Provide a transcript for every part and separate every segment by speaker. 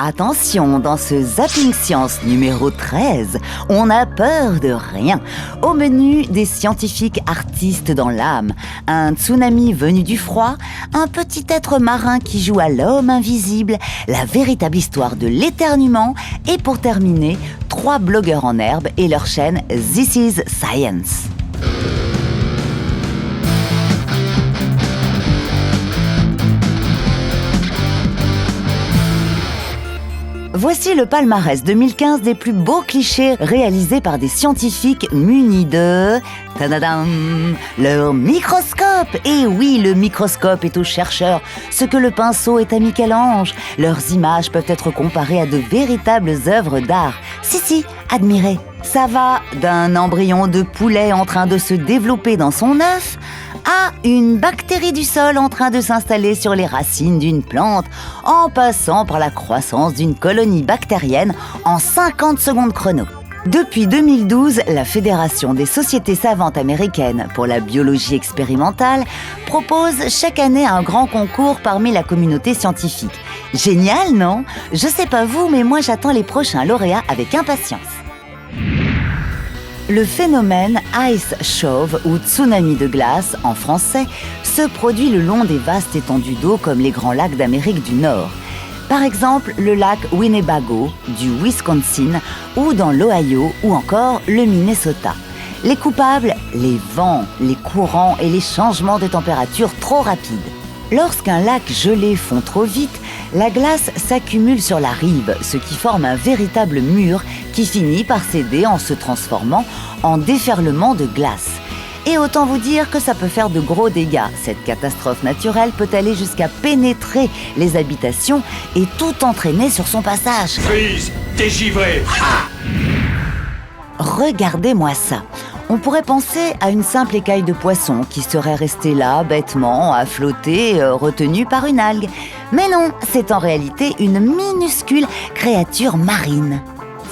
Speaker 1: Attention, dans ce Zapping Science numéro 13, on n'a peur de rien. Au menu, des scientifiques artistes dans l'âme, un tsunami venu du froid, un petit être marin qui joue à l'homme invisible, la véritable histoire de l'éternuement et pour terminer, 3 blogueurs en herbe et leur chaîne This is Science. Voici le palmarès 2015 des plus beaux clichés réalisés par des scientifiques munis de... Tadadam, leur microscope. Et oui, le microscope est aux chercheurs ce que le pinceau est à Michel-Ange. Leurs images peuvent être comparées à de véritables œuvres d'art. Si, admirez. Ça va d'un embryon de poulet en train de se développer dans son œuf à une bactérie du sol en train de s'installer sur les racines d'une plante, en passant par la croissance d'une colonie bactérienne en 50 secondes chrono. Depuis 2012, la Fédération des sociétés savantes américaines pour la biologie expérimentale propose chaque année un grand concours parmi la communauté scientifique. Génial, non? Je sais pas vous, mais moi j'attends les prochains lauréats avec impatience. Le phénomène Ice Shove ou tsunami de glace en français se produit le long des vastes étendues d'eau comme les grands lacs d'Amérique du Nord. Par exemple, le lac Winnebago du Wisconsin ou dans l'Ohio ou encore le Minnesota. Les coupables, les vents, les courants et les changements de température trop rapides. Lorsqu'un lac gelé fond trop vite, la glace s'accumule sur la rive, ce qui forme un véritable mur qui finit par céder en se transformant en déferlement de glace. Et autant vous dire que ça peut faire de gros dégâts. Cette catastrophe naturelle peut aller jusqu'à pénétrer les habitations et tout entraîner sur son passage.
Speaker 2: Freeze, t'es givré.
Speaker 1: Regardez-moi ça. On pourrait penser à une simple écaille de poisson qui serait restée là, bêtement, à flotter, retenue par une algue. Mais non, c'est en réalité une minuscule créature marine.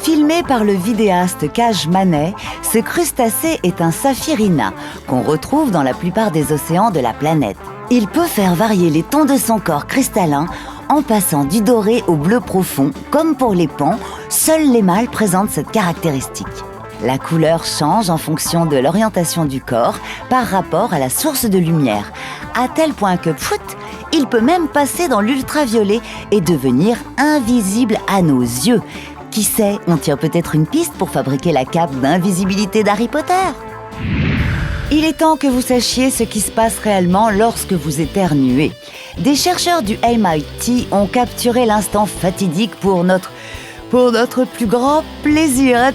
Speaker 1: Filmé par le vidéaste Kaj Manet, ce crustacé est un saphirina qu'on retrouve dans la plupart des océans de la planète. Il peut faire varier les tons de son corps cristallin en passant du doré au bleu profond. Comme pour les pans, seuls les mâles présentent cette caractéristique. La couleur change en fonction de l'orientation du corps par rapport à la source de lumière, à tel point que, il peut même passer dans l'ultraviolet et devenir invisible à nos yeux. Qui sait, on tire peut-être une piste pour fabriquer la cape d'invisibilité d'Harry Potter. Il est temps que vous sachiez ce qui se passe réellement lorsque vous éternuez. Des chercheurs du MIT ont capturé l'instant fatidique pour notre plus grand plaisir.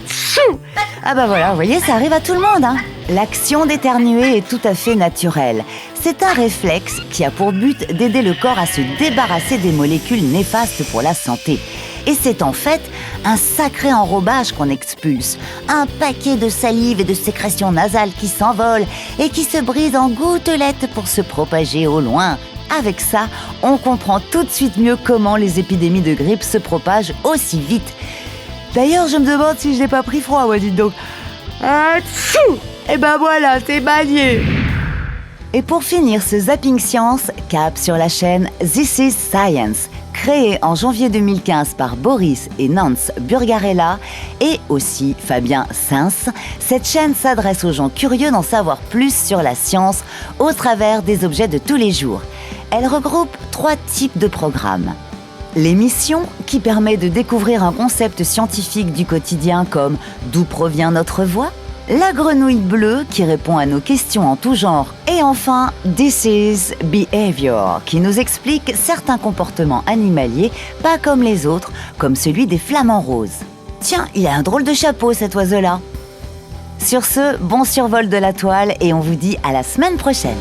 Speaker 1: Ah bah voilà, vous voyez, ça arrive à tout le monde, hein. L'action d'éternuer est tout à fait naturelle. C'est un réflexe qui a pour but d'aider le corps à se débarrasser des molécules néfastes pour la santé. Et c'est en fait un sacré enrobage qu'on expulse. Un paquet de salive et de sécrétions nasales qui s'envolent et qui se brisent en gouttelettes pour se propager au loin. Avec ça, on comprend tout de suite mieux comment les épidémies de grippe se propagent aussi vite. D'ailleurs, je me demande si je n'ai pas pris froid, moi, dites donc. Et ben voilà, c'est bagné. Et pour finir ce Zapping Science, cap sur la chaîne This is Science, créée en janvier 2015 par Boris et Nance Burgarella et aussi Fabien Sins, cette chaîne s'adresse aux gens curieux d'en savoir plus sur la science au travers des objets de tous les jours. Elle regroupe 3 types de programmes. L'émission, qui permet de découvrir un concept scientifique du quotidien comme d'où provient notre voix. La grenouille bleue, qui répond à nos questions en tout genre. Et enfin, This is Behavior, qui nous explique certains comportements animaliers pas comme les autres, comme celui des flamants roses. Tiens, il a un drôle de chapeau cet oiseau-là. Sur ce, bon survol de la toile et on vous dit à la semaine prochaine.